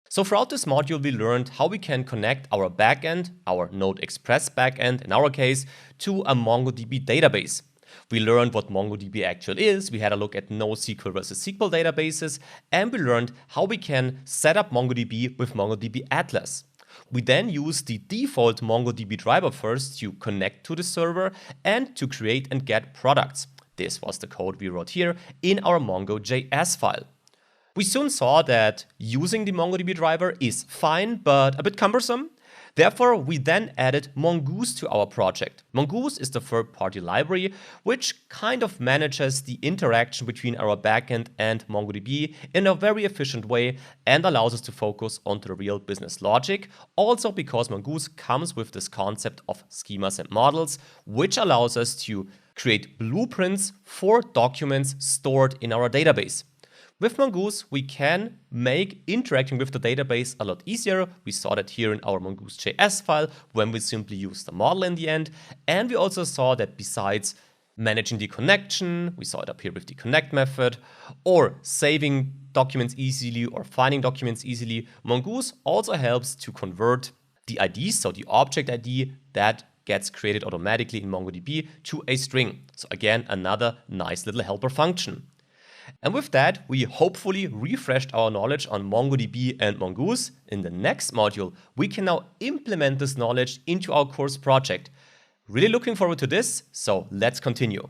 So throughout this module, we learned how we can connect our backend, our Node Express backend in our case, to a MongoDB database. We learned what MongoDB actually is, we had a look at NoSQL versus SQL databases, and we learned how we can set up MongoDB with MongoDB Atlas. We then use the default MongoDB driver first to connect to the server and to create and get products. This was the code we wrote here in our Mongo.js file. We soon saw that using the MongoDB driver is fine, but a bit cumbersome. Therefore, we then added Mongoose to our project. Mongoose is the third-party library, which kind of manages the interaction between our backend and MongoDB in a very efficient way and allows us to focus on the real business logic. Also because Mongoose comes with this concept of schemas and models, which allows us to create blueprints for documents stored in our database. With Mongoose, we can make interacting with the database a lot easier. We saw that here in our Mongoose.js file when we simply use the model in the end. And we also saw that besides managing the connection, we saw it up here with the connect method, or saving documents easily or finding documents easily, Mongoose also helps to convert the IDs, so the object ID that gets created automatically in MongoDB, to a string. So again, another nice little helper function. And with that, we hopefully refreshed our knowledge on MongoDB and Mongoose. In the next module, we can now implement this knowledge into our course project. Really looking forward to this, so let's continue.